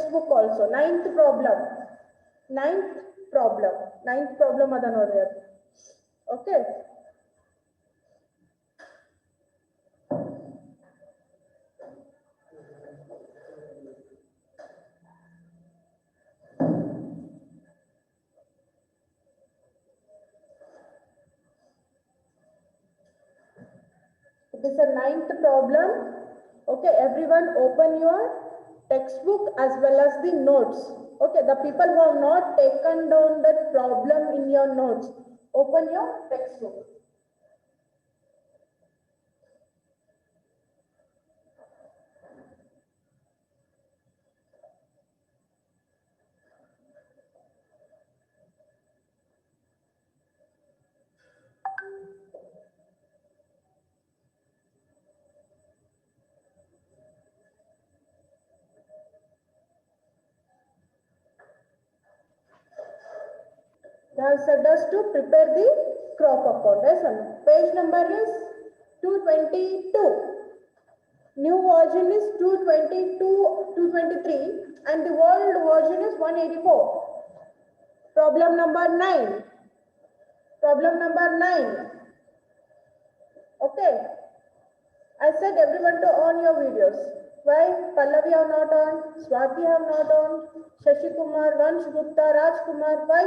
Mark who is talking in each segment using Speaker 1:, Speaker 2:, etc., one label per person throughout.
Speaker 1: textbook also. Ninth problem ada nodri adu. Okay. It is a ninth problem. Okay, everyone open your textbook as well as the notes. Okay, the people who have not taken down that problem in your notes, open your textbook. They have said us to prepare the crop account. Yes, page number is 222. New version is 222, 223, and the old version is 184. Problem number 9. Problem number 9. Okay. I said everyone to on your videos. Why? Pallavi have not on, Swati have not on, Shashi Kumar, Vansh Gupta, Raj Kumar. Why?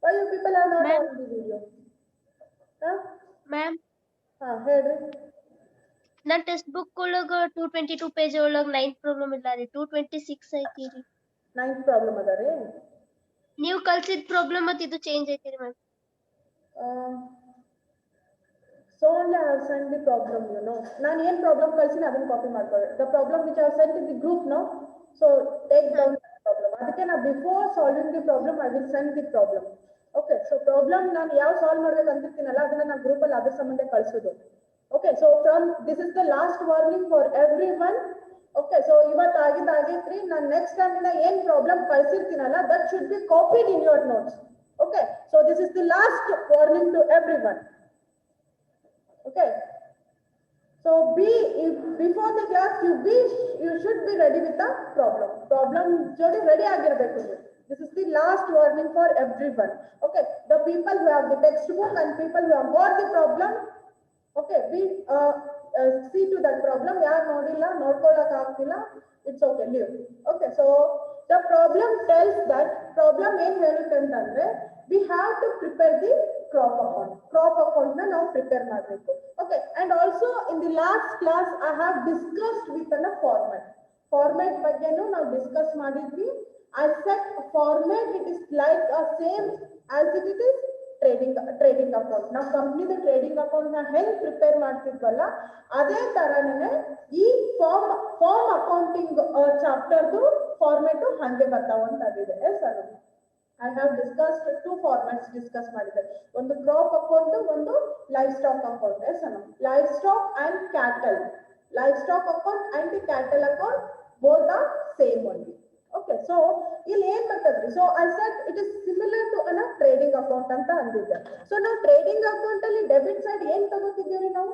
Speaker 1: Why you people are not on the video? Huh?
Speaker 2: Ma'am,
Speaker 1: ಹೇಳ್ರಿ.
Speaker 2: ನನ್ನ text book ಒಳಗ 222 page ಒಳಗ 9th problem ಇಲ್ಲ ರೀ, 226 ಐತಿ ರೀ.
Speaker 1: 9th problem ಅದ ರೀ.
Speaker 2: ನೀವು ಕಲ್ಸಿದ ಪ್ರಾಬ್ಲಮ್ ಮತ್ತೆ ಇದು ಚೇಂಜ್ ಐತಿ ರೀ ma'am.
Speaker 1: So only I have sent the problem, you know. ನಾನು ಏನು ಪ್ರಾಬ್ಲಮ್ ಕಳ್ಸಿನಿ ಅದನ್ನ ಕಾಪಿ ಮಾಡ್ಕೊಳ್ಳಿ. The problem which I have sent in the group, no? So take down the problem. ಅದಕ್ಕೆ ನಾ before solving the problem, I will send the problem. Okay, so problem ನಾನು ಯಾವ solve ಮಾಡ್ಬೇಕು ಅಂತಿರ್ತೀನಲ್ಲ ಅದನ್ನ ನಾನು ಗ್ರೂಪ್ ಅಲ್ಲಿ ಅದ್ರ ಸಂಬಂಧ ಕಳ್ಸೋದು. Okay, so from this is the last warning for everyone. Okay, so ಇವತ್ತು ಆಗಿದ್ರಿ ನಾನು ನೆಕ್ಸ್ಟ್ ಟೈಮ್ ಇಂದ ಏನು problem ಕಳ್ಸಿರ್ತೀನಲ್ಲ that should be copied in your notes. Okay, so this is the last warning to everyone. Okay, so before the class you should be ready with the problem jodi ready agirbeku. This is the last warning for everyone. Okay, the people who have the textbook and people who have got the problem, okay, we see to that problem. Yaar nodilla nodkolak agtilla, it's okay, leave. Okay, so the problem tells that problem ಏನು ಹೇಳುತ್ತೆ ಅಂತಂದ್ರೆ we have to prepare the crop account na ನಾವು prepare ಮಾಡಬೇಕು. Okay, and also in the last class I have discussed with a format ಬಗ್ಗೆನೂ ನಾವು discuss ಮಾಡಿದ್ವಿ. I said format it is like a same as it is trading account. ನಾವು ಕಂಪ್ನಿದ trading account ನ ಹೆಂಗ್ prepare ಮಾಡ್ತಿದ್ವಲ್ಲ ಅದೇ ತರನೇ ಈ ಫಾರ್ಮ್ ಅಕೌಂಟಿಂಗ್ ಚಾಪ್ಟರ್ದು ಫಾರ್ಮೆಟ್ ಹಂಗೆ ಬರ್ತಾವಂತಾಗಿದೆ. Sir I have discussed two formats discuss ಮಾಡಿದ್ದಾರೆ. ಒಂದು ಕ್ರಾಪ್ ಅಕೌಂಟ್, ಒಂದು life stock account. Life stock and cattle, life stock account and the cattle account both are same only. Okay, so ಇಲ್ಲಿ ಏನ್ ಬರ್ತದ್ರಿ? So I said it is similar to a trading account ಅಂತ ಅಂದಿದ್ದೆ. So ನಾವು trading account ಅಲ್ಲಿ debit side ಏನ್ ತಗೋತಿದ್ದೀವಿ ನಾವು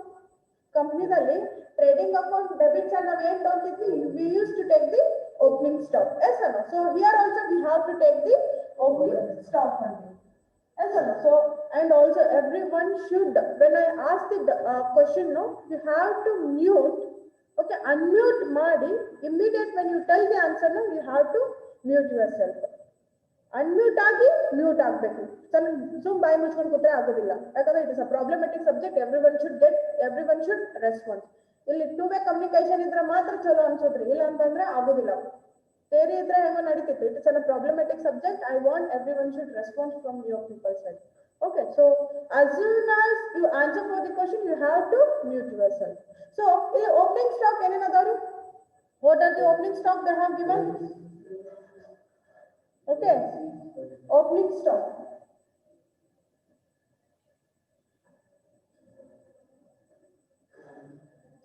Speaker 1: ಕಂಪ್ನಿದಲ್ಲಿ trading account debit side ನಾವು ಏನ್ ತಗೋತಿದ್ವಿ? We used to take the opening stock. Yes or no? So here also we have to take the opening stock only. Yes or no? So and also everyone should, when I ask the question, no, you have to mute. Okay, unmute ಮಾಡಿ immediate when you tell the answer, no, you have to mute yourself. Unmute ಆಗಿ mute ಆಗಬೇಕು. ಸುಮ್ ಬಾಯಿ ಮುಚ್ಕೊಂಡು ಕೂತ್ರೆ ಆಗೋದಿಲ್ಲ. ಯಾಕಂದ್ರೆ it is a problematic subject. Everyone should response. ಇಲ್ಲಿ ಟೂ ವೇ ಕಮ್ಯುನಿಕೇಶನ್ ಇದ್ರೆ ಮಾತ್ರ ಚಲೋ ಅನ್ಸೋದ್ರಿ, ಇಲ್ಲ ಅಂತಂದ್ರೆ ಆಗೋದಿಲ್ಲ. ಥಿಯರಿ ಇದ್ರೆ ಹೆಂಗೋ ನಡೀತಿತ್ತು. It is a problematic subject. I want everyone should response from your people side. Okay, so as soon as you answer for the question, you have to mute yourself. So in opening stock ಏನೇನ್ ಅದಾವ್ರಿ? What are the opening stock they have given? Okay, opening stock.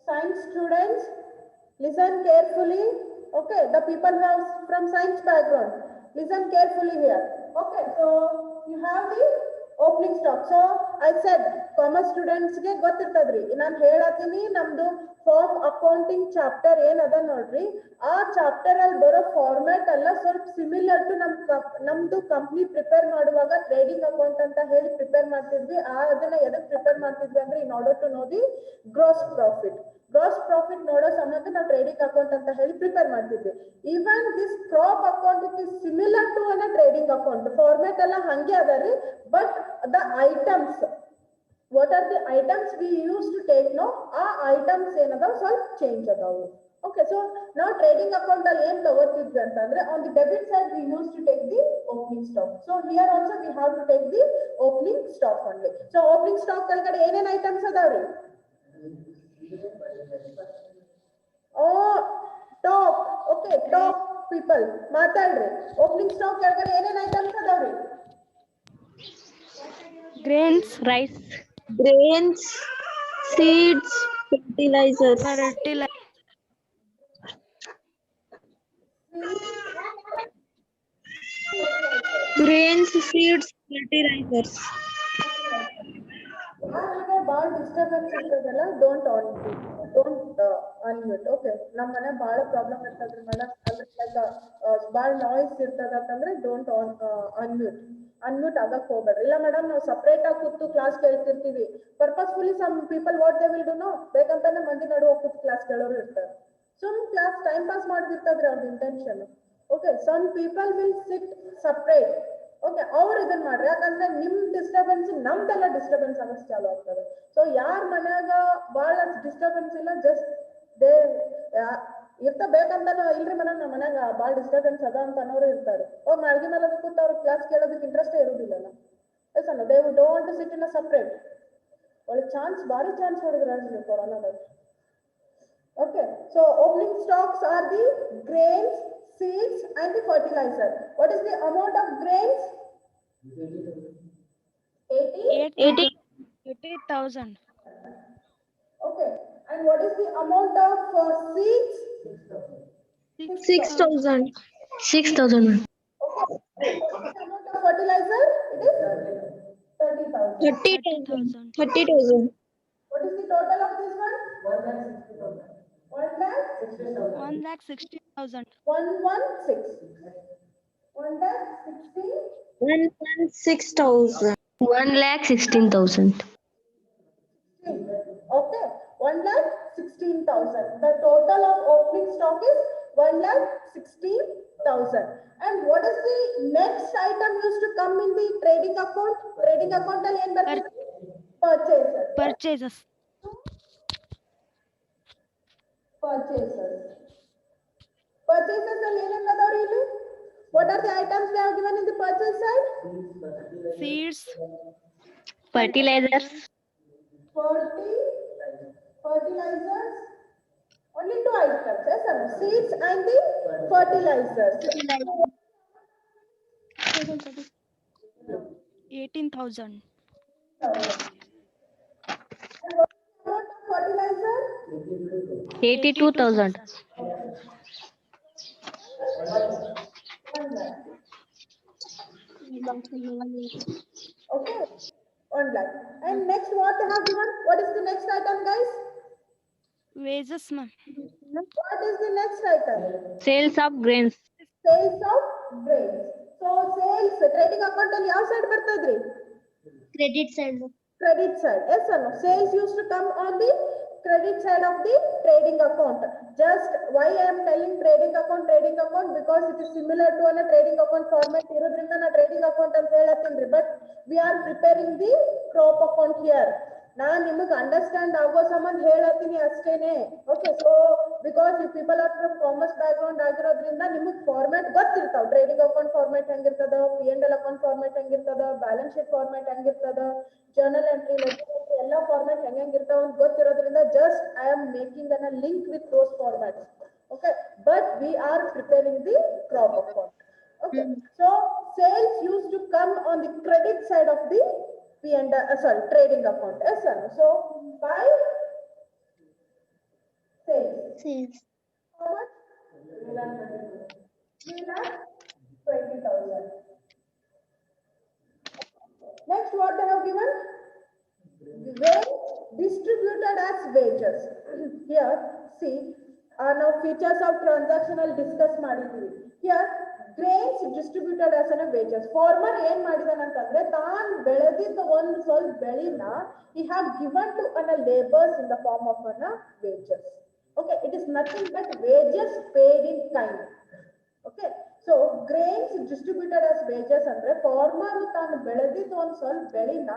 Speaker 1: Science students, listen carefully. Okay, the people who are from science background, listen carefully here. Okay, so you have the opening stock. So I said commerce students ಗೆ ಗೊತ್ತಿರ್ತದ್ರಿ. ನಾನು ಹೇಳತ್ತೀನಿ ನಮ್ದು form accounting chapter ಏನದ ನೋಡ್ರಿ, ಆ chapter ಅಲ್ಲಿ ಬರೋ format ಎಲ್ಲ ಸ್ವಲ್ಪ ಸಿಮಿಲರ್ ಟು ನಮ್ದು ಕಂಪ್ನಿ ಪ್ರಿಪೇರ್ ಮಾಡುವಾಗ ಟ್ರೇಡಿಂಗ್ ಅಕೌಂಟ್ ಅಂತ ಹೇಳಿ ಪ್ರಿಪೇರ್ ಮಾಡ್ತಿದ್ವಿ. ಅದನ್ನ ಎದಕ್ ಪ್ರಿಪೇರ್ ಮಾಡ್ತಿದ್ವಿ ಅಂದ್ರೆ in order to know the gross profit ನೋಡೋ ಸಂಬಂಧ ನಾವು ಟ್ರೇಡಿಂಗ್ ಅಕೌಂಟ್ ಅಂತ ಹೇಳಿ ಪ್ರಿಪೇರ್ ಮಾಡ್ತಿದ್ವಿ. Even this crop account it is similar to an trading account, format ಎಲ್ಲ ಹಂಗೆ ಅದ ರೀ, but the items, what are the items we used to take now, ಆ items ಏನದಾವ ಸ್ವಲ್ಪ ಚೇಂಜ್ ಅದಾವು. Okay, so now trading account ಅಲ್ಲಿ ಏನ್ ತಗೋತಿದ್ವಿ ಅಂತಂದ್ರೆ on the debit side we used to take the opening stock. So here also we have to take the opening stock only. So opening stock ಕೆಳಗಡೆ ಏನೇನ್ items ಅದಾವ್ರಿ? Top. Okay, top people ಮಾತಾಡ್ರಿ. opening stock ಕೆಳಗಡೆ ಏನೇನ್ items ಅದಾವ್ರಿ?
Speaker 3: Grains, rice,
Speaker 4: seeds, fertilizers. Grains, seeds, fertilizers.
Speaker 1: ಭಾಳ disturbance ಇರ್ತದಲ್ಲ, don't unmute. Okay, ನಮ್ಮ ಮನೆ ಭಾಳ ಪ್ರಾಬ್ಲಮ್ ಇರ್ತದ್ರಿ ಮೇಡಮ್, ಅಂದ್ರೆ ಭಾಳ ನಾಯ್ಸ್ ಇರ್ತದ ಅಂತಂದ್ರೆ ಡೋಂಟ್ ಅನ್ಮ್ಯೂಟ್ ಆಗಕ್ ಹೋಗ್ಬೇಡ್ರಿ. ಇಲ್ಲ ಮೇಡಮ್, ನಾವು ಸಪ್ರೇಟ್ ಆಗಿ ಕೂತು ಕ್ಲಾಸ್ ಕೇಳ್ತಿರ್ತೀವಿ. Purposefully some people what they will do no, ಬೇಕಂತಾನೆ ಮಂದಿ ನಡುವೆ ಕೂತು ಕ್ಲಾಸ್ ಕೇಳೋರು ಇರ್ತಾರೆ. ಸುಮ್ ಕ್ಲಾಸ್ ಟೈಮ್ ಪಾಸ್ ಮಾಡ್ತಿರ್ತದ್ರಿ ಅವ್ರ intention. Okay, some people will sit separate. Okay, ಅವ್ರು ಇದನ್ನ ಮಾಡ್ರಿ, ಯಾಕಂದ್ರೆ ನಿಮ್ ಡಿಸ್ಟರ್ಬೆನ್ಸ್ ನಮ್ದೆಲ್ಲ ಡಿಸ್ಟರ್ಬೆನ್ಸ್ ಆಗಕ್ ಚಾಲು ಆಗ್ತದೆ. ಸೊ ಯಾರ ಮನ್ಯಾಗ ಬಹಳ ಡಿಸ್ಟರ್ಬೆನ್ಸ್ ಇಲ್ಲ, ಜಸ್ಟ್ ದೇ ಬೇಕಂತ ಇಲ್ರಿ ಮೇಡಮ್ ನಮ್ಮ ಮನ್ಯಾಗ ಭಾಳ ಡಿಸ್ಟರ್ಬೆನ್ಸ್ ಅದ ಅಂತ ಅನ್ನೋರು ಇರ್ತಾರೆ. ಅವ್ರು ಮಾಳ್ಗಿ ಮೇಲೆ ಕೂತು ಅವ್ರ ಕ್ಲಾಸ್ ಕೇಳೋದಕ್ಕೆ ಇಂಟ್ರೆಸ್ಟೇ ಇರೋದಿಲ್ಲಲ್ಲ. ಎಸ್ ಅಲ್ಲ, they don't want to sit in a separate. ಒಳ್ಳೆ ಭಾರಿ ಚಾನ್ಸ್ ಹೊಡೆದ್ರೆ ಕೊರೋನಾದಾಗ. Okay, so opening stocks are the grains, seeds and the fertilizer. What is the amount of grains?
Speaker 3: 80,000.
Speaker 1: Okay, and what is the amount of seeds?
Speaker 4: 6,000.
Speaker 2: 6,000.
Speaker 1: Okay, what is the amount of fertilizer? It is 30,000.
Speaker 4: 30,000. 30,000.
Speaker 1: What is the total of this one? 1,60,000.
Speaker 3: 1,60,000.
Speaker 1: 116,000.
Speaker 4: 1,16,000.
Speaker 2: 1,16,000.
Speaker 1: Okay, 1,16,000. The total of opening stock is 1,16,000. And what is the next item used to come in the trading account? Trading account ಅಲ್ಲಿ ಏನ್ ಬರ್ತದೆ? Purchases.
Speaker 3: Purchases.
Speaker 1: Purchases ಅಲ್ಲಿ ಏನೇನ್ ಅದಾವ್ರಿ ಇಲ್ಲಿ? What are the items they have given in the purchase side?
Speaker 3: Seeds,
Speaker 2: Fertilizers.
Speaker 1: Fertilizers. Only two items, yes sir. Seeds and the fertilizers.
Speaker 3: 18,000.
Speaker 1: And what is the amount of fertilizer?
Speaker 2: 82,000.
Speaker 1: 1 lakh. Okay, 1 lakh. And next what they have given? What is the next item, guys?
Speaker 3: Wages, ma'am.
Speaker 1: What is the next item?
Speaker 2: Sales of grains.
Speaker 1: Sales of grains. So sales, trading account ಅಲ್ಲಿ ಯಾವ side ಬರ್ತದ್ರಿ?
Speaker 2: Credit side.
Speaker 1: Credit side. Yes or no? Sales used to come on the credit side of the trading account. Just why I am telling trading account because it is similar to a trading account format ಇರೋದ್ರಿಂದ ನಾ trading account ಅಂತ ಹೇಳತ್ತೀನಿ. But we are preparing the crop account here. ನಾನ್ ನಿಮಗೆ understand ಆಗೋ ಸಂಬಂಧ ಹೇಳತ್ತೀನಿ ಅಷ್ಟೇನೆ. Okay, so because you people are from commerce background ಆಗಿರೋದ್ರಿಂದ ನಿಮಗೆ ಫಾರ್ಮ್ಯಾಟ್ ಗೊತ್ತಿರ್ತಾವ. ಟ್ರೇಡಿಂಗ್ ಅಕೌಂಟ್ ಫಾರ್ಮ್ಯಾಟ್ ಹೆಂಗಿರ್ತದ, P&L ಅಕೌಂಟ್ ಫಾರ್ಮ್ಯಾಟ್ ಹೆಂಗಿರ್ತದ, ಬ್ಯಾಲೆನ್ಸ್ ಶೀಟ್ ಫಾರ್ಮ್ಯಾಟ್ ಹೆಂಗಿರ್ತದ, ಜರ್ನಲ್ ಎಂಟ್ರಿ ಎಲ್ಲ ಫಾರ್ಮ್ಯಾಟ್ ಹೆಂಗಿರ್ತಾವ ಅಂತ ಗೊತ್ತಿರೋದ್ರಿಂದ just I am making an link with those formats. Okay, but we are preparing the crop account. Okay, so sales used to come on the credit side of the trading account. Yes sir. So buy sales. How much? 3,20,000. Next, what they have given? Grain distributed as wages. Here, see, now features of transactional discuss ಮಾಡಿದೀವಿ. Here, grains distributed as an wages. Farmer ಏನ್ ಮಾಡಿದಾನಂತಂದ್ರೆ ತಾನ್ ಬೆಳೆದಿದ್ದ ಒಂದು ಸ್ವಲ್ಪ ಬೆಳಿನ he have given to laborers in the form of wages. Okay, it is nothing but wages paid in kind. Okay, so grains distributed as wages ಅಂದ್ರೆ farmer ತಾನು ಬೆಳೆದಿದ್ದ ಒಂದು ಸ್ವಲ್ಪ ಬೆಳಿನ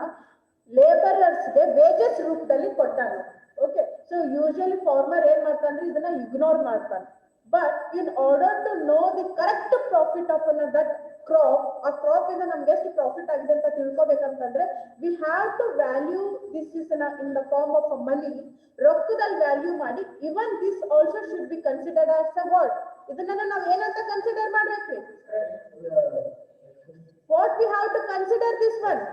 Speaker 1: ಲೇಬರರ್ಸ್ಗೆ ವೇಜಸ್ ರೂಪದಲ್ಲಿ ಕೊಟ್ಟಾನೆ. ಓಕೆ, ಸೊ ಯೂಶಲಿ ಫಾರ್ಮರ್ ಏನ್ ಮಾಡ್ತಾನೆ ಇದನ್ನ ಇಗ್ನೋರ್ ಮಾಡ್ತಾನೆ. But in order to know the correct profit of that crop, ಆ ಕ್ರಾಪ್ ಇಂದ ನಮ್ಗೆ ಎಷ್ಟು ಪ್ರಾಫಿಟ್ ಆಗಿದೆ ಅಂತ ತಿಳ್ಕೊಬೇಕಂತಂದ್ರೆ we have to value this is in the form of money. ರೊಕ್ಕದಲ್ಲಿ ವ್ಯಾಲ್ಯೂ ಮಾಡಿ even this also should be considered as a word. ಇದನ್ನ ನಾವು ಏನಂತ ಕನ್ಸಿಡರ್ ಮಾಡ್ಬೇಕ್ರಿ? What we have to consider this one?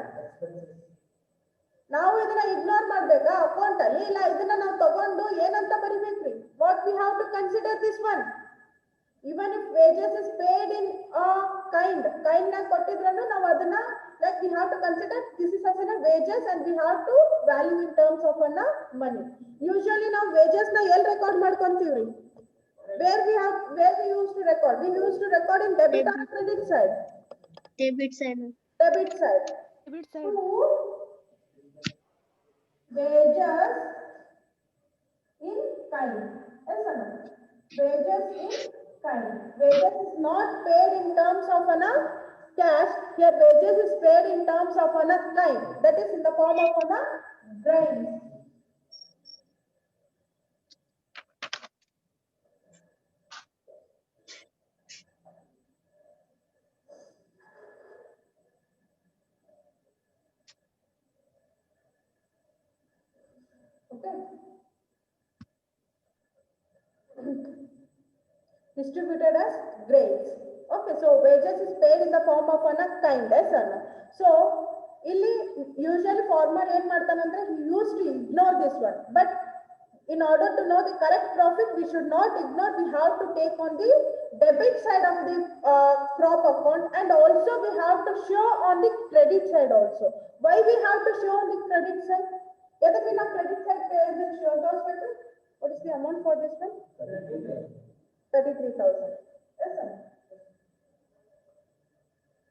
Speaker 1: ನಾವು ಇದನ್ನ ಇಗ್ನೋರ್ ಮಾಡ್ಬೇಕಾ ಅಕೌಂಟ್ ಅಲ್ಲಿ? ಇಲ್ಲ, ಇದನ್ನ ನಾವು ತಗೊಂಡು ಏನಂತ ಬರಿಬೇಕ್ರಿ? What we have to consider this one? Even if wages is paid in kind ನಾಗ ಕೊಟ್ಟಿದ್ರೂ ನಾವು ಅದನ್ನ like we have to consider this is as wages and we have to value in terms of money. Usually ನಾವು wages ನ ಎಲ್ಲಿ record ಮಾಡ್ಕೊಂತೀವ್ರಿ? where we used to record? We used to record in debit or credit side?
Speaker 2: Debit side.
Speaker 1: Debit side.
Speaker 3: Debit side.
Speaker 1: So, wages in kind. Yes or no? Wages in kind. Wages is not paid in terms of cash. Here wages is paid in terms of kind. That is in the form of grains. Okay. Distributed as grains. Okay, so wages is paid in the form of kind. So, ಇಲ್ಲಿ usually farmer ಏನ್ ಮಾಡ್ತಾನಂದ್ರೆ he used to ignore this one. But in order to know the correct profit, we should not ignore. We have to take on the debit side of the crop account, and also we have to show on the credit side also. Why we have to show on the credit side? Yadaki now credit side pays and show those better. What is the amount for this one? 33,000. Yes, sir.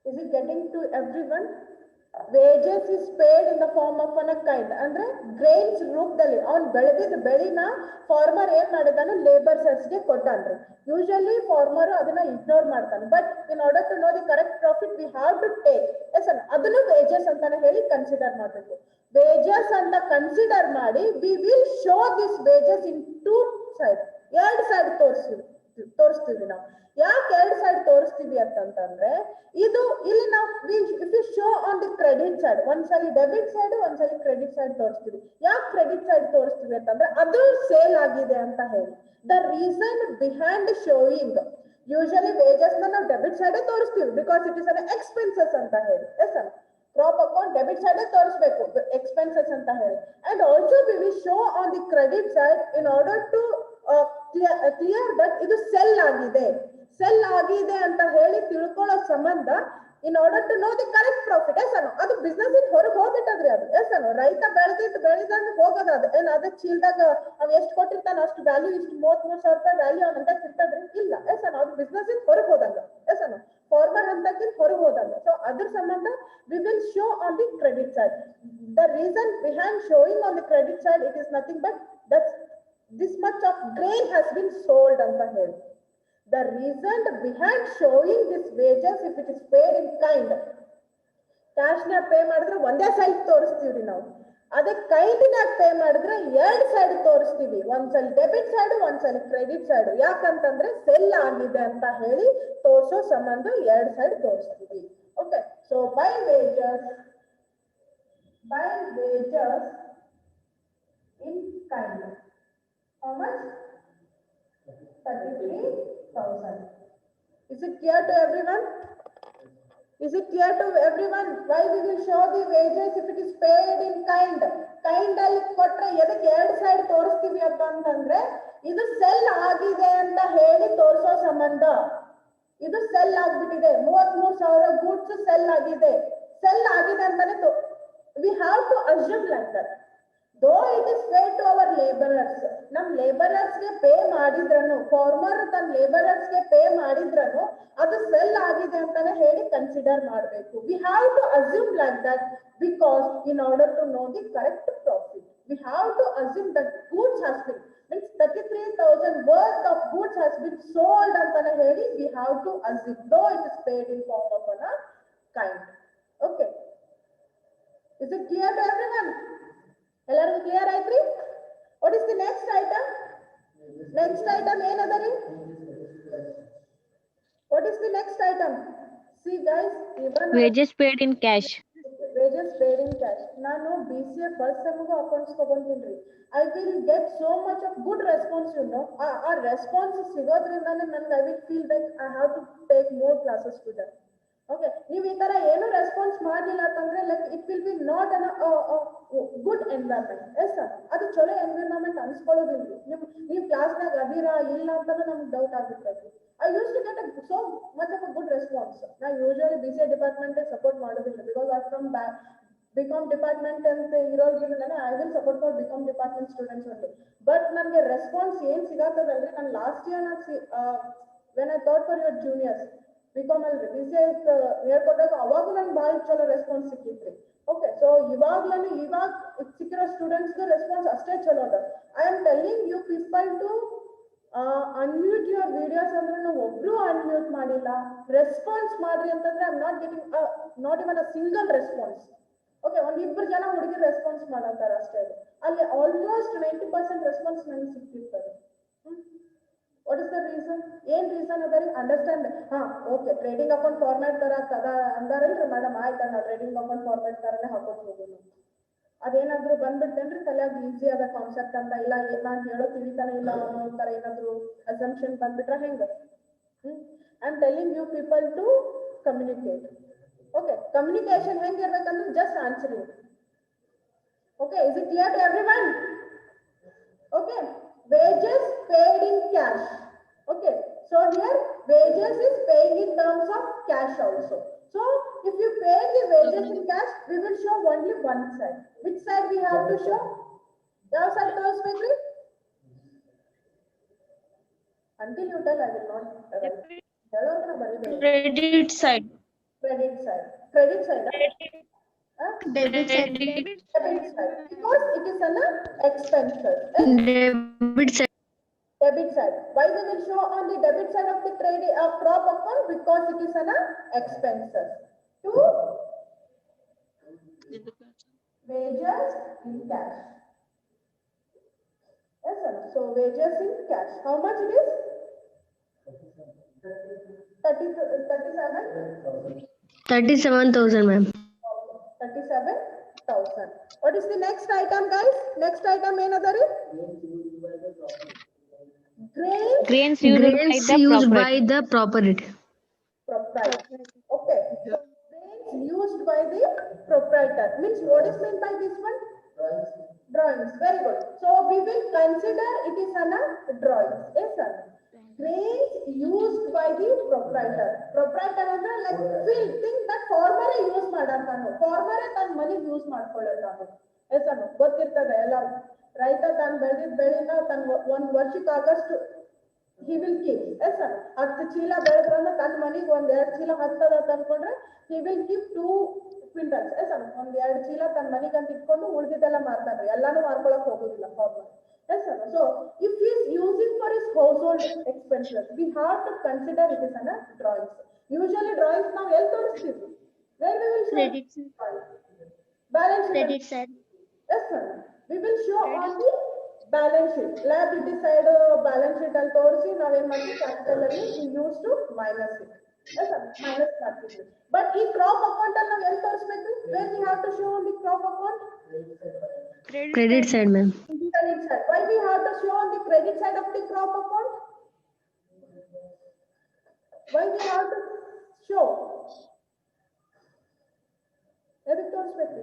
Speaker 1: Is it getting to everyone? Wages is paid in the form of kind. Andre grains ರೂಪದಲ್ಲಿ ಅವನು ಬೆಳೆದಿದ್ದ ಬೆಳಿನ farmer ಏನ್ ಮಾಡಿದಾನು labours ಗೆ ಕೊಟ್ಟಾನ್ರಿ. Usually farmer ಅದನ್ನ ignore ಮಾಡ್ತಾನೆ. But in order to know the correct profit we have to take as ಅದನ್ನು ವೇಜಸ್ ಅಂತಾನೆ ಹೇಳಿ ಕನ್ಸಿಡರ್ ಮಾಡಬೇಕು. ವೇಜಸ್ ಅಂತ ಕನ್ಸಿಡರ್ ಮಾಡಿ we will show this wages in two side. ಎರಡು ಸೈಡ್ ತೋರಿಸ್ತೀವಿ ನಾವು. ಯಾಕೆ ಎರಡು ಸೈಡ್ ತೋರಿಸ್ತೀವಿ ಅಂತಂದ್ರೆ ಇದು ಇಲ್ಲಿ ನಾವು if you show on the credit side, ಒಂದ್ಸಲಿ ಡೆಬಿಟ್ ಸೈಡ್ ಒಂದ್ಸಲಿ ಕ್ರೆಡಿಟ್ ಸೈಡ್ ತೋರಿಸ್ತೀವಿ. ಯಾಕೆ ಕ್ರೆಡಿಟ್ ಸೈಡ್ ತೋರಿಸ್ತೀವಿ ಅಂತಂದ್ರೆ ಅದು ಸೇಲ್ ಆಗಿದೆ ಅಂತ ಹೇಳಿ. The reason behind showing usually wages ನಾವು ಡೆಬಿಟ್ ಸೈಡ್ ತೋರಿಸ್ತೀವಿ because it is an expenses ಅಂತ ಹೇಳಿ. ಎಸ್ ಅಲ್ಲ, ಕ್ರಾಪ್ ಅಕೌಂಟ್ ಡೆಬಿಟ್ ಸೈಡ್ ತೋರಿಸಬೇಕು ಎಕ್ಸ್ಪೆನ್ಸಸ್ ಅಂತ ಹೇಳಿ. And also we will show on the credit side in order to clear that ಇದು sell ಆಗಿದೆ ಅಂತ ಹೇಳಿ ತಿಳ್ಕೊಳ್ಳೋ ಸಂಬಂಧ in order to know the correct profit. Yes ಅನ್ನು ಅದು ಬಿಸ್ನೆಸ್ ಇನ್ ಹೊರಗೆ ಹೋಗ್ಬಿಟ್ಟದ್ರಿ ಅದು. ಎಸ್ ಅನ್ನು ರೈತ ಬೆಳೆದಂಗ ಹೋಗೋದು ಅದು ಏನ್ ಅದ ಚೀಲ್ದಾಗ ಅವ್ ಎಷ್ಟು ಕೊಟ್ಟಿರ್ತಾನ ಅಷ್ಟು ವ್ಯಾಲ್ಯೂ ಇಷ್ಟು 33,000 ರೂಪಾಯಿ ವ್ಯಾಲ್ಯೂ ಅವನಂತ ಇರ್ತದ್ರಿ ಇಲ್ಲ. ಎಸ್ ಅನ್ನು ಅದು ಬಿಸ್ನೆಸ್ ಇನ್ ಹೊರಗೆ ಹೋದಂಗ. ಎಸ್ ಅನ್ನು ಫಾರ್ಮರ್ ಹಂತಕ್ಕಿಂತ ಹೊರಗೆ ಹೋದಂಗ. ಸೊ ಅದ್ರ ಸಂಬಂಧ V will show on the credit side. The reason behind showing on the credit side it is nothing but that this much of grain has been sold anta heli. The reason behind showing this wages if it is paid in kind, cash na pay madidre onde side ತೋರಿಸ್ತೀವಿ ನಾವು. ಅದೇ kind na pay madidre ಎರಡು side ತೋರಿಸ್ತೀವಿ. ಒಂದ್ಸಲ debit side ಒಂದ್ಸಲ credit side. ಯಾಕಂತಂದ್ರೆ cell ಆಗಿದೆ ಅಂತ ಹೇಳಿ ತೋರಿಸೋ ಸಂಬಂಧ ಎರಡು ಸೈಡ್ ತೋರಿಸ್ತೀವಿ. Okay, so by wages in kind. How much? 33,000. Is it clear to everyone? Is it clear to everyone why we will show the wages if it is paid in kind? Kind ಅಲ್ಲಿ ಕೊಟ್ರೆ ಎದಕ್ಕೆ ಎರಡು side ತೋರಿಸ್ತೀವಿ ಅಂತಂದ್ರೆ ಇದು sell ಆಗಿದೆ ಅಂತ ಹೇಳಿ ತೋರಿಸೋ ಸಂಬಂಧ. ಇದು ಸೆಲ್ ಆಗ್ಬಿಟ್ಟಿದೆ, 33,000 ಗೂಡ್ಸ್ ಸೆಲ್ ಆಗಿದೆ ಅಂತಾನೆ we have to assume like that. though it is paid to our laborers, ನಮ್ laborers ಗೆ ಪೇ ಮಾಡಿದ್ರನು, ಫಾರ್ಮರ್ ತನ್ನ laborers ಗೆ ಪೇ ಮಾಡಿದ್ರನು ಅದು ಸೆಲ್ ಆಗಿದೆ ಅಂತಾನೆ ಹೇಳಿ ಕನ್ಸಿಡರ್ ಮಾಡಬೇಕು. We have to assume like that because in order to know the correct profit, we have to assume that goods has been, means 33,000 worth of goods has been sold ಅಂತಾನೆ ಹೇಳಿ we have to assume, though it is paid in form of a kind. Okay, is it clear to everyone? ಎಲ್ಲರಿಗೂ clear ಆಯ್ತ್ರಿ? What is the next item? Next item ಏನದರಿ? What is the next item? See guys, even
Speaker 4: Wages paid in cash.
Speaker 1: wages paid in cash. ನಾನು BCA first sem ಗೂ accounts ತಗೊಂತೀನಿ. I will get so much of good response, you know. ಆ response ಸಿಗೋದ್ರಿಂದಾನೆ ನನಗೆ I will feel like I have to take more classes to that. Okay, ನೀವು ಈ ತರ ಏನು response ಮಾಡಲಿಲ್ಲ ಅಂತಂದ್ರೆ like it will be not an good environment. Yes sir, ಅದು ಚಲೋ ಎನ್ವೈರನ್ಮೆಂಟ್ ಅನ್ಸ್ಕೊಳ್ಳೋದಿಲ್ಲ. ನೀವು ಕ್ಲಾಸ್ನಾಗ ಅದೀರಾ ಇಲ್ಲ ಅಂತಾನೆ ನಮ್ಗೆ ಡೌಟ್ ಆಗಿರ್ತದೆ. I used to get so much of a good response. Now usually BCA department support ಮಾಡೋದಿಲ್ಲ because I'm from BCom department ಅಂತ ಇರೋದ್ರಿಂದ I will support for BCom department students only. But ನನಗೆ response ಏನ್ ಸಿಗತ್ತದಲ್ರಿ, ನಾನು last year when I thought for your juniors BCom ಅಲ್ಲಿ BCA ಹೇಳ್ಕೊಟ್ಟಾಗ ಅವಾಗ ನಂಗೆ ಭಾಳ ಚಲೋ ರೆಸ್ಪಾನ್ಸ್ ಸಿಕ್ಕಿತ್ರಿ. ಓಕೆ, ಸೊ ಇವಾಗ ಸಿಕ್ಕಿರೋ ಸ್ಟೂಡೆಂಟ್ಸ್ ರೆಸ್ಪಾನ್ಸ್ ಅಷ್ಟೇ ಚಲೋ ಅದ. I am telling you people to unmute your videos ಅಂದ್ರೆ ನಾವು ಒಬ್ರು ಅನ್ಮ್ಯೂಟ್ ಮಾಡಿಲ್ಲ. ರೆಸ್ಪಾನ್ಸ್ ಮಾಡ್ರಿ ಅಂತಂದ್ರೆ I am not getting not even a single response. Okay, ಒಂದಿಬ್ಬರು ಜನ ಹುಡುಗಿ ರೆಸ್ಪಾನ್ಸ್ ಮಾಡತ್ತಾರ ಅಷ್ಟೇ. ಅಲ್ಲಿ ಆಲ್ಮೋಸ್ಟ್ 90% ರೆಸ್ಪಾನ್ಸ್ ನನಗೆ ಸಿಕ್ತಿರ್ತದೆ. What is the reason? ಏನ್ ರೀಸನ್ ಅದರಿ understand. Okay, trading account format ತರ ಅಂದಾರಲ್ರಿ ಮೇಡಮ್, ಆಯ್ತಾ ನಾವು ಟ್ರೇಡಿಂಗ್ ಅಕೌಂಟ್ ಫಾರ್ಮ್ಯಾಟ್ ತರನೇ ಹಾಕೋದು ಹೋಗೋದು. ಅದೇನಾದ್ರು ಬಂದ್ಬಿಟ್ಟೇನ್ರಿ ತಲೆಯಾಗ ಈಸಿ ಆದ ಕಾನ್ಸೆಪ್ಟ್ ಅಂತ, ಇಲ್ಲ ನಾನು ಹೇಳೋ ತಿಳಿತಾನೆ ಇಲ್ಲ ಅನ್ನೋ ತರ ಏನಾದ್ರು ಅಸಂಪ್ಷನ್ ಬಂದ್ಬಿಟ್ರೆ ಹೆಂಗ? I am telling you people to communicate. Okay, communication ಹೆಂಗಿರ್ಬೇಕಂದ್ರೆ just answering. Okay, is it clear to everyone? Okay, wages paid in cash. Okay, so here wages is paying in terms of cash also. So if you pay the wages in cash, we will show only one side. Which side we have to show? ಯಾವ side ತೋರಿಸ್ಬೇಕ್ರಿ? Until you tell, I will not ಹೇಳೋದನ್ನ ಬರೀಬೇಕು.
Speaker 4: Credit side.
Speaker 1: Credit side. Credit side.
Speaker 4: Debit side.
Speaker 1: Debit side. Because it is an expenses.
Speaker 4: Debit side.
Speaker 1: Debit side. Why we will show on the debit side of the trade crop account? Because it is an expenses to wages in cash. Yes, sir. So wages in cash. How much it is?
Speaker 4: 37,000, ma'am.
Speaker 1: 37,000. What is the next item, guys? Next item ಏನದರಿ?
Speaker 4: Grains used by the proprietor.
Speaker 1: Okay. So grains used by the proprietor means what is meant by this one? Drawings. Very good. So we will consider it is an drawings. Yes, sir. Grains used by the proprietor. Proprietor ಅಂದ್ರೆ like will think that farmer use ಮಾಡಂತಾನು. Farmer ತನ್ನ ಮನೆಗೆ use ಮಾಡ್ಕೊಳ್ಳೋತಾನು. S ಅನ್ನು ಗೊತ್ತಿರ್ತದೆ ಎಲ್ಲರೂ. ರೈತ ತಾನು ಬೆಳೆದಿದ್ದ ಬೆಳೆನ ತನ್ನ ಒಂದು ವರ್ಷಕ್ಕಾಗಷ್ಟು he will keep. Yes, sir. 10 ಚೀಲ ಬೆಳೆದ್ರಂದ್ರೆ ತನ್ನ ಮನೆಗೆ 1-2 ಚೀಲ ಹತ್ತದ ಅಂತ ಅನ್ಕೊಂಡ್ರೆ he will keep 2 quintals. Yes, sir. 1-2 ಚೀಲ ತನ್ನ ಮನೆಗೆ ಅಂತ ಇಟ್ಕೊಂಡು ಉಳಿದಿದ್ದೆಲ್ಲ ಮಾರ್ತಾನ್ರಿ. ಎಲ್ಲಾನು ಮಾರ್ಕೊಳಕ್ ಹೋಗೋದಿಲ್ಲ farmer. Yes, sir. So if he is using for his household expenses, we have to consider it is an drawings. Usually drawings ನಾವು ಎಲ್ಲಿ ತೋರಿಸ್ತೀವಿ? Where we will show?
Speaker 2: Credit side.
Speaker 1: Balance sheet.
Speaker 2: Credit side.
Speaker 1: Yes, sir. We will show on the balance sheet. Liability side balance sheet ಅಲ್ಲಿ ತೋರಿಸಿ ನಾವೇನ್ ಮಾಡ್ತೀವಿ capital ಅಲ್ಲಿ we used to minus it. Yes, sir. Minus ಮಾಡ್ತೀವಿ. But ಈ crop account ಅಲ್ಲಿ ನಾವು ಎಲ್ಲಿ ತೋರಿಸ್ಬೇಕು? Where we have to show on the crop account?
Speaker 4: Credit side, ma'am.
Speaker 1: Credit side. Why we have to show on the credit side of the crop account? Why we have to show? ಎದಕ್ಕೆ ತೋರಿಸ್ಬೇಕು?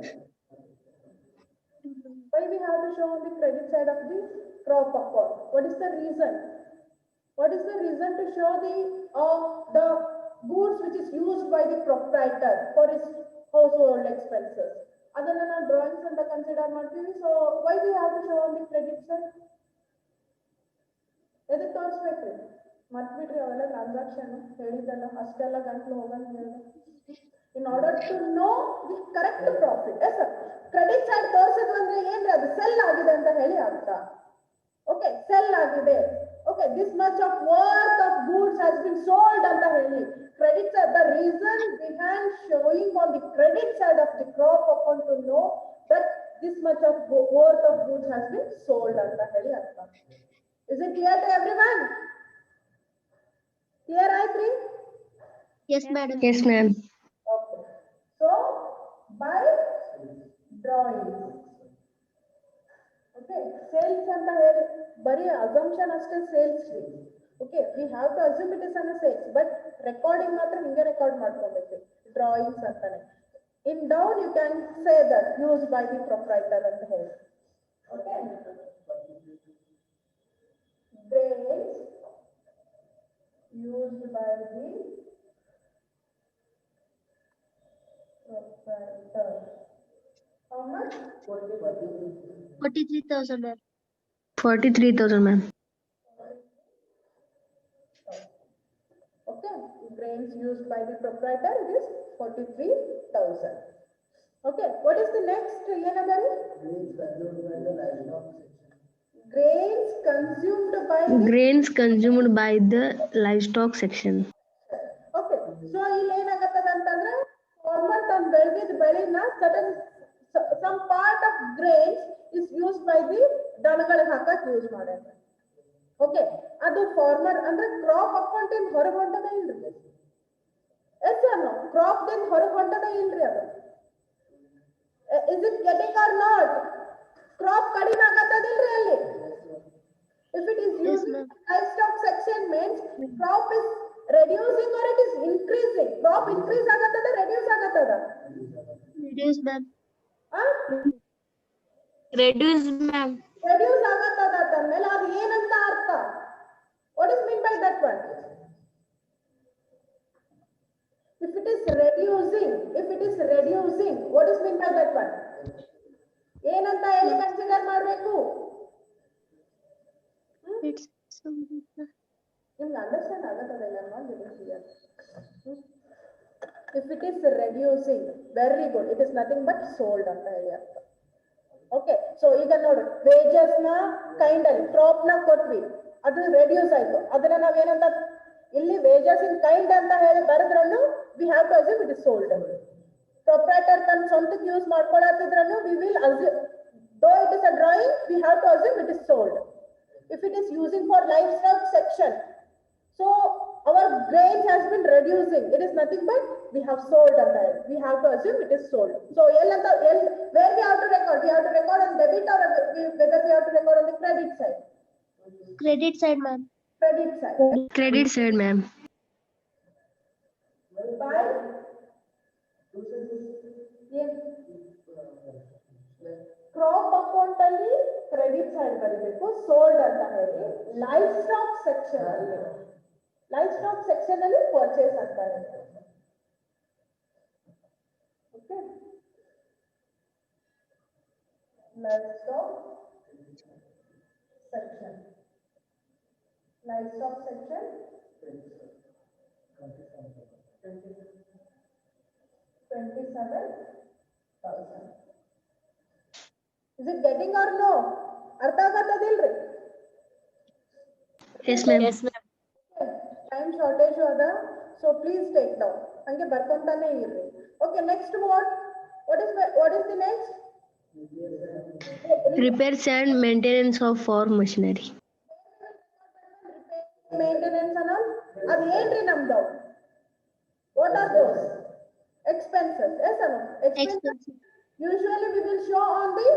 Speaker 1: Why we have to show on the credit side of the crop account? What is the reason? What is the reason to show the goods which is used by the proprietor for his household expenses? ಅದನ್ನ ನಾವು drawings ಅಂತ consider ಮಾಡ್ತೀವಿ. So why we have to show on the credit side? ಎದಕ್ಕೆ ತೋರಿಸ್ಬೇಕ್ರಿ? ಮರ್ತ್ಬಿಟ್ರಿ ಅವೆಲ್ಲ transaction ಹೇಳಿದ್ದಲ್ಲ, ಅಷ್ಟೆಲ್ಲ ಗಂಟ್ಲು ಹೋಗಂತ ಹೇಳಿದೆ. In order to know the correct profit. Yes sir. Credit side ತೋರಿಸಿದ್ರು ಅಂದ್ರೆ ಏನ್ರಿ ಅದು ಸೆಲ್ ಆಗಿದೆ ಅಂತ ಹೇಳಿ ಅರ್ಥ. Okay, sell agide. Okay, this much of worth of goods has been sold anta heli. Credit side, the reason behind showing on the credit side of the crop account to know that this much of worth of goods has been sold anta heli artha. Is it clear to everyone? Clear aitri?
Speaker 2: Yes, madam.
Speaker 4: Yes, ma'am.
Speaker 1: Okay. So by drawings. Okay, sales and the bari assumption aste sales ರೀ. Okay, we have to assume it is an sales, but recording ಮಾತ್ರ ಹಿಂಗೆ record ಮಾಡ್ಕೊಬೇಕು, drawings ಅಂತಾನೆ. In down you can say that used by the proprietor ಅಂತ ಹೇಳಿ. Okay, grains used by the proprietor. How much?
Speaker 2: 43,000, ma'am.
Speaker 4: 43,000, ma'am.
Speaker 1: Okay, grains used by the proprietor, it is 43,000. Okay, what is the next? Grains consumed by the
Speaker 4: Grains consumed by the livestock section.
Speaker 1: Okay, so ಇಲ್ಲಿ ಏನಾಗತ್ತದ ಅಂತಂದ್ರೆ farmer ತನ್ನ ಬೆಳೆದಿದ್ದ ಬೆಳೆನ some part of grains is used by the ದನಗಳಿಗೆ ಹಾಕಕ್ use ಮಾಡ್ಯಾರ. Okay, ಅದು farmer ಅಂದ್ರೆ ಕ್ರಾಪ್ ಅಕೌಂಟ್ ಇಂದ ಹೊರಗೆ ಹೊಂಟದ ಇಲ್ರಿ? ಎಸ್ ಸರ್, ನೋ ಕ್ರಾಪ್ ದಿಂದ ಹೊರಗೆ ಹೊಂಟದ ಇಲ್ರಿ ಅದು? Is it getting or not? Crop ಕಡಿಮೆ ಆಗತ್ತದಿಲ್ರಿ ಅಲ್ಲಿ? If it is using livestock section means crop is reducing or it is increasing? Crop increase agatada, reduce agatada?
Speaker 2: Reduce, ma'am.
Speaker 4: Reduce, ma'am.
Speaker 1: Reduce agatada ಅಂದ್ಮೇಲೆ ಅದು ಏನಂತ ಅರ್ಥ? What is mean by that one? If it is reducing, what is mean by that one? ಏನಂತ ಹೇಳಿ consider ಮಾಡಬೇಕು?
Speaker 2: It's
Speaker 1: ನಿಮ್ಗೆ understand ಆಗತ್ತದಲ್ಲ ನೋಡಿ. If it is reducing, very good, it is nothing but sold ಅಂತ ಹೇಳಿ ಅರ್ಥ. ಓಕೆ, ಸೊ ಈಗ ನೋಡಿ, ವೇಜಸ್ ನ ಕೈಂಡ್ ಅಲ್ಲಿ ಕ್ರಾಪ್ ನ ಕೊಟ್ವಿ, ಅದು ರೆಡ್ಯೂಸ್ ಆಯ್ತು. ಅದನ್ನ ನಾವೇನಂತ ಇಲ್ಲಿ ವೇಜಸ್ ಇನ್ ಕೈಂಡ್ ಅಂತ ಹೇಳಿ ಬರೆದ್ರನ್ನು we have to assume it is sold. Proprietor ತನ್ನ ಸ್ವಂತಕ್ಕೆ ಯೂಸ್ ಮಾಡ್ಕೊಳತ್ತಿದ್ರನ್ನು we will assume, though it is a drawing, we have to assume it is sold. If it is using for livestock section, so our grains has been reducing, it is nothing but we have sold on that. We have to assume it is sold. So where we have to record? We have to record on debit or whether we have to record on the credit side?
Speaker 2: credit side, ma'am.
Speaker 1: Credit side.
Speaker 4: Credit side, ma'am.
Speaker 1: By crop account ಅಲ್ಲಿ credit side ಬರಬೇಕು, sold ಅಂತ ಹೇಳಿ. Life stock section ಅಲ್ಲಿ purchase ಅಂತ ಹೇಳಿ. Okay, life stock section 27,000. Is it getting or no? ಅರ್ಥ ಆಗತ್ತದಿಲ್ರಿ?
Speaker 4: Yes, ma'am.
Speaker 3: Yes, ma'am.
Speaker 1: Time shortage ಅದ, so please take down, ಹಂಗೆ ಬರ್ಕೊಂತಾನೆ ಇರ್ರಿ. Okay, next what is the next?
Speaker 4: Repairs and maintenance of farm machinery.
Speaker 1: Maintenance and all, ಅದು ಏನ್ರಿ ನಮ್ದು? What are those? Expenses. Yes or no?
Speaker 2: Expenses.
Speaker 1: Usually we will show on the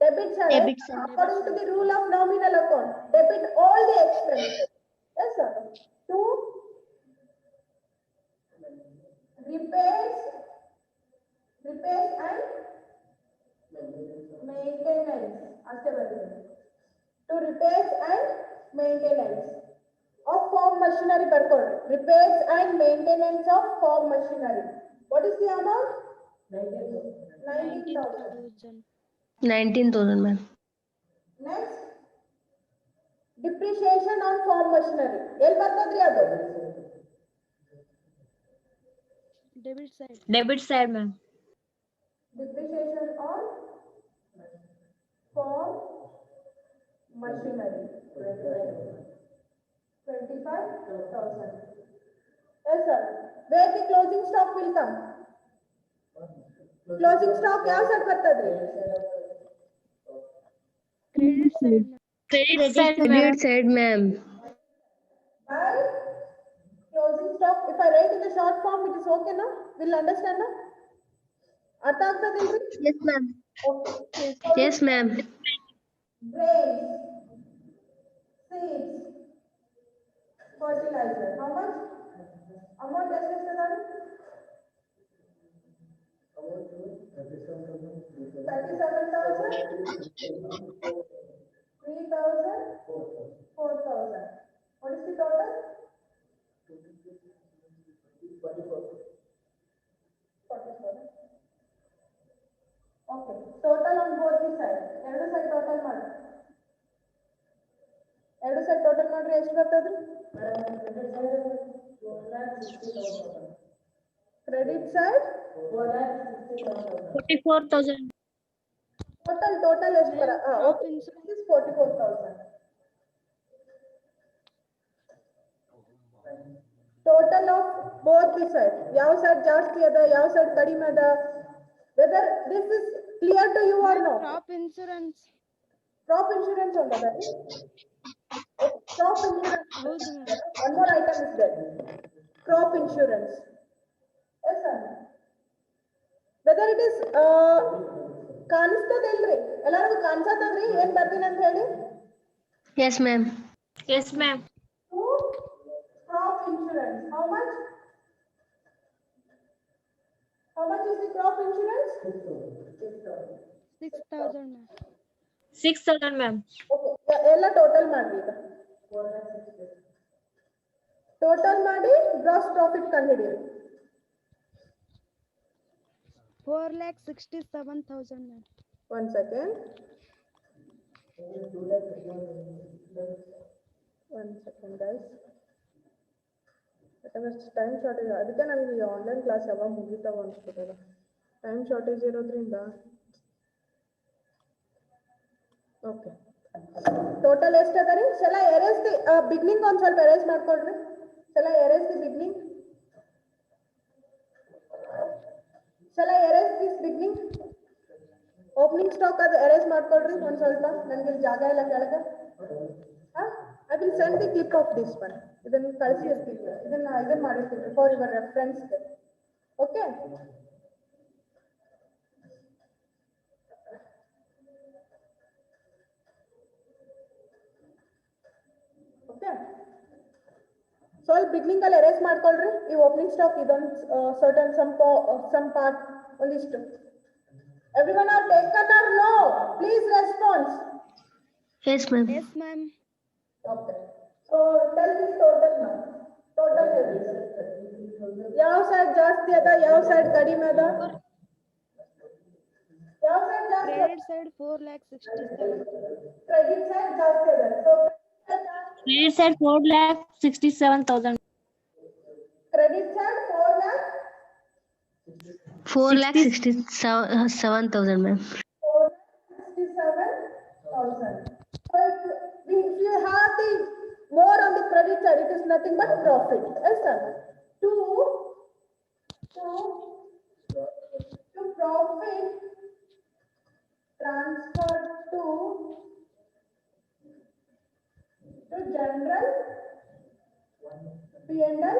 Speaker 1: debit side.
Speaker 2: Debit side.
Speaker 1: According to the rule of nominal account, debit all the expenses. Yes sir. To repairs and maintenance. ಅಷ್ಟೇ ಬರ್ತದೆ. To repairs and maintenance of farm machinery ಬರ್ಕೊಳ್ಳಿ. Repairs and maintenance of farm machinery. What is the amount? 19,000.
Speaker 4: 19,000, ma'am.
Speaker 1: Next, depreciation on farm machinery. ಎಲ್ಲಿ ಬರ್ತದ್ರಿ ಅದು?
Speaker 3: Debit side.
Speaker 5: Debit side, ma'am.
Speaker 1: Depreciation on farm machinery. 25,000. Yes, sir. Where the closing stock will come? Closing stock ಯಾವ side ಬರ್ತದ್ರಿ?
Speaker 3: Credit side, ma'am.
Speaker 5: Credit side, ma'am.
Speaker 4: Credit side, ma'am.
Speaker 1: By closing stock, if I write in the short form, it is okay, no? Will understand, no? ಅರ್ಥ ಆಗ್ತದಿಲ್ರಿ?
Speaker 2: Yes, ma'am.
Speaker 1: Okay.
Speaker 4: Yes, ma'am.
Speaker 1: Grains, seeds, fertilizer. How much? Amount ಎಷ್ಟಿರ್ತದೆ? 37,000, 3,000, 4,000. What is the total? 44. Okay. Total on both the side. ಎರಡು side total ಮಾಡಿ. ಎರಡು side total ಮಾಡ್ರಿ ಎಷ್ಟು ಬರ್ತದ್ರಿ? Credit side
Speaker 5: 44,000.
Speaker 1: Total ಎಷ್ಟು ಬರ?
Speaker 3: Crop
Speaker 1: Okay.
Speaker 3: insurance.
Speaker 1: This is 44,000. Total of both the side. ಯಾವ side ಜಾಸ್ತಿ ಅದ, ಯಾವ ಸೈಡ್ ಕಡಿಮೆ ಅದ? Whether this is clear to you or no?
Speaker 3: Crop insurance.
Speaker 1: Crop insurance ಉಂಟದ? Crop insurance.
Speaker 3: ಹೌದು ma'am.
Speaker 1: One more item is there. Crop insurance. Yes, sir. Whether it is ಕಾಣಿಸ್ತದಿಲ್ರಿ? ಎಲ್ಲರಿಗೂ ಕಾಣಿಸತ್ತದ್ರಿ ಏನ್ ಬರ್ತೀನಿ ಅಂತ ಹೇಳಿ?
Speaker 4: Yes, ma'am.
Speaker 5: Yes, ma'am.
Speaker 1: Crop insurance. How much? How much is the crop insurance?
Speaker 3: 6,000, ma'am.
Speaker 5: 6,000, ma'am.
Speaker 1: Okay. ಎಲ್ಲ total ಮಾಡ್ರಿ ಈಗ. Total ಮಾಡಿ gross profit ಕಂಡುಹಿಡಿಯಿರಿ.
Speaker 3: 4,67,000, ma'am.
Speaker 1: 1 second. 1 second, guys. ಯಾಕಂದ್ರೆ ಟೈಮ್ ಶಾರ್ಟೇಜ್, ಅದಕ್ಕೆ ನಮಗೆ ಈ ಆನ್ಲೈನ್ ಕ್ಲಾಸ್ ಯಾವಾಗ ಮುಗಿತಾವ ಅನ್ಸ್ಬಿಟ್ಟದ. ಟೈಮ್ ಶಾರ್ಟೇಜ್ ಇರೋದ್ರಿಂದ. ಓಕೆ. ಟೋಟಲ್ ಎಷ್ಟು ಅದ ರೀ? ಶೆಲ್ಲ ಎರೇಸ್ ದಿ ಬಿಗ್ನಿಂಗ್ ಒಂದು ಸ್ವಲ್ಪ ಎರೇಸ್ ಮಾಡ್ಕೊಳ್ರಿ. ಶೆಲ್ಲ ಎರೇಸ್ ದಿ ಬಿಗ್ನಿಂಗ್. ಶೆಲ್ಲ erase this beginning. Opening stock ಅದು ಎರೇಸ್ ಮಾಡ್ಕೊಳ್ರಿ ಒಂದು ಸ್ವಲ್ಪ. ನನಗೆ ಜಾಗ ಎಲ್ಲ ಕೆಳಗೆ. I will send the clip of this one. ಇದನ್ನು ಕಳಿಸಿ ಇರ್ತೀವಿ. ಇದನ್ನ ಮಾಡಿರ್ತೀವಿ for your reference. Okay. Okay. ಸ್ವಲ್ಪ ಬಿಗ್ನಿಂಗ್ ಅಲ್ಲಿ ಎರೇಸ್ ಮಾಡ್ಕೊಳ್ರಿ. ಈ ಓಪನಿಂಗ್ ಸ್ಟಾಕ್ ಇದೊಂದು ಸರ್ಟನ್ ಸಮ್ ಪಾರ್ಟ್ ಒಂದಿಷ್ಟು. Everyone are taken or no? Please response.
Speaker 4: Yes, ma'am.
Speaker 3: Yes, ma'am.
Speaker 1: Okay. So tell this total now. Total ಯಾವ ಸೈಡ್ ಜಾಸ್ತಿ ಅದ, ಯಾವ ಸೈಡ್ ಕಡಿಮೆ ಅದ? ಯಾವ ಸೈಡ್ ಜಾಸ್ತಿ?
Speaker 3: Credit side 4,67,000.
Speaker 1: ಕ್ರೆಡಿಟ್ ಸೈಡ್ ಜಾಸ್ತಿ ಅದ. So
Speaker 5: Credit side 4,67,000.
Speaker 1: Credit side
Speaker 4: 4,67,000, ma'am.
Speaker 1: 4,67,000. So if you have the more on the credit side, it is nothing but profit. Yes, sir. To profit transferred to general P&L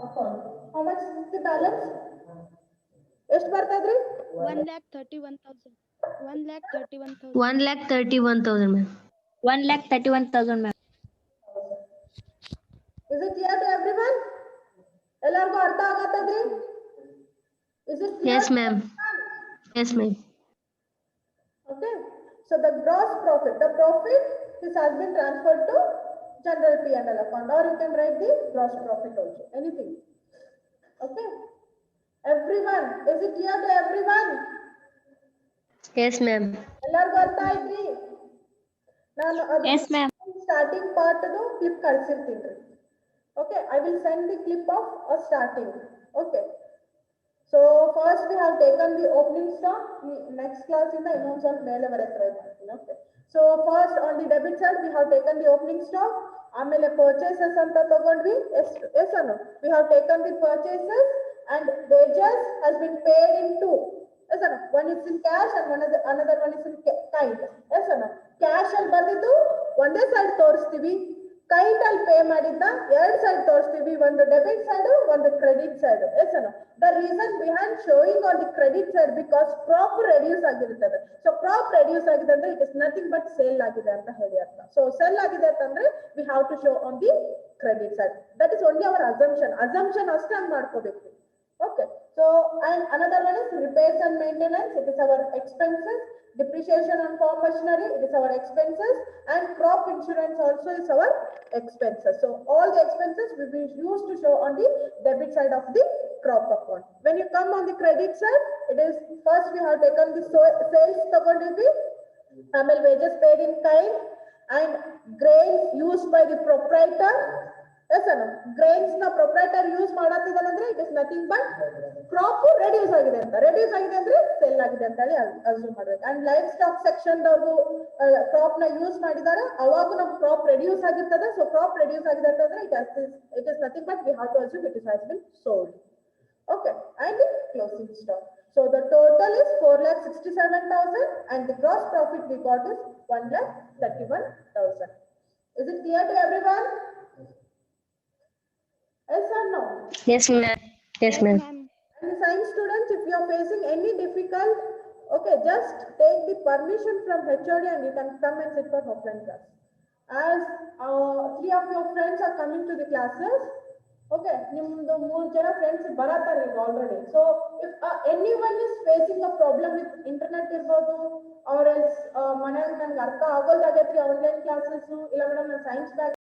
Speaker 1: account. How much is the balance? ಎಷ್ಟು ಬರ್ತದ್ರಿ?
Speaker 3: 1,31,000. 1,31,000.
Speaker 4: 1,31,000, ma'am.
Speaker 5: 1,31,000, ma'am.
Speaker 1: Is it clear to everyone? ಎಲ್ಲರಿಗೂ ಅರ್ಥ ಆಗತ್ತದ್ರಿ? Is it clear?
Speaker 4: Yes, ma'am. Yes, ma'am.
Speaker 1: Okay. So the gross profit, the profit, this has been transferred to general P&L account, or you can write the gross profit also, anything. Okay. Everyone. everyone? Is it clear to everyone?
Speaker 4: Yes, ma'am.
Speaker 1: ಎಲ್ಲರಿಗೂ ಅರ್ಥ ಆಯ್ತ್ರಿ? ನಾನು
Speaker 5: Yes, ma'am.
Speaker 1: Starting part ಅದು clip ಕಳ್ಸಿರ್ತೀನಿ. Okay, I will send the clip of a starting. Okay. So first we have taken the opening stock. Next class in the ಇನ್ನೊಂದು ಸ್ವಲ್ಪ ಮೇಲೆ ಬರಕ್ಕೆ try ಮಾಡ್ತೀನಿ. Okay. So first on the debit side we have taken the opening stock. ಆಮೇಲೆ purchases ಅಂತ ತಗೊಂಡ್ವಿ. Yes or no? We have taken the purchases and wages has been paid in two. Yes or no? One is in cash and another one is in kind. Yes or no? Cash ಅಲ್ಲಿ ಬಂದಿದ್ದು ಒಂದೇ side ತೋರಿಸ್ತೀವಿ. Kind ಅಲ್ಲಿ pay ಮಾಡಿದ್ದ ಎರಡು side ತೋರಿಸ್ತೀವಿ, ಒಂದು debit side ಒಂದು ಕ್ರೆಡಿಟ್ ಸೈಡ್. ಎಸ್ ಅನ್ನು the reason behind showing on the credit side because crop reduce ಆಗಿರುತ್ತದೆ. ಸೊ ಕ್ರಾಪ್ ರೆಡ್ಯೂಸ್ ಆಗಿದೆ ಅಂದ್ರೆ it is nothing but sale ಆಗಿದೆ ಅಂತ ಹೇಳಿ ಅರ್ಥ. ಸೊ ಸೆಲ್ ಆಗಿದೆ ಅಂತಂದ್ರೆ we have to show on the credit side. That is only our assumption ಅಷ್ಟೇ ಹಂಗ್ ಮಾಡ್ಕೋಬೇಕು. Okay, so and another one is repairs and maintenance. It is our expenses. Depreciation on farm machinery, it is our expenses, and crop insurance also is our expenses. So all the expenses will be used to show on the debit side of the crop account. When you come on the credit side, it is first we have taken the sales ತಗೊಂಡಿದ್ವಿ, ಆಮೇಲೆ wages paid in kind and grains used by the proprietor. Yes or no? Grains na proprietor use ಮಾಡತ್ತಿದಾನಂದ್ರೆ it is nothing but crop reduce ಆಗಿದೆ ಅಂತ. reduce ಆಗಿದೆ ಅಂದ್ರೆ sell ಆಗಿದೆ ಅಂತ ಹೇಳಿ assume ಮಾಡ್ಬೇಕು. and livestock section ದವರು crop ನ ಯೂಸ್ ಮಾಡಿದ್ದಾರೆ, ಅವಾಗ ನಮ್ಮ crop reduce ಆಗಿರ್ತದೆ. so crop reduce ಆಗಿದೆ ಅಂತಂದ್ರೆ it is nothing but we have to assume it has been sold. Okay, and the closing stock. So the total is 4,67,000 and the gross profit we got is 1,31,000. Is it clear to everyone? Yes or no?
Speaker 4: Yes, ma'am. Yes, ma'am.
Speaker 1: And the science students, if you are facing any difficult, okay, just take the permission from HOD and you can come and sit for offline class. As 3 of your friends are coming to the classes, okay, nimdu 3 jana friends barattare already. So if anyone is facing a problem with internet irbodu or else manayali nange artha agodagatri online classes illa madam science back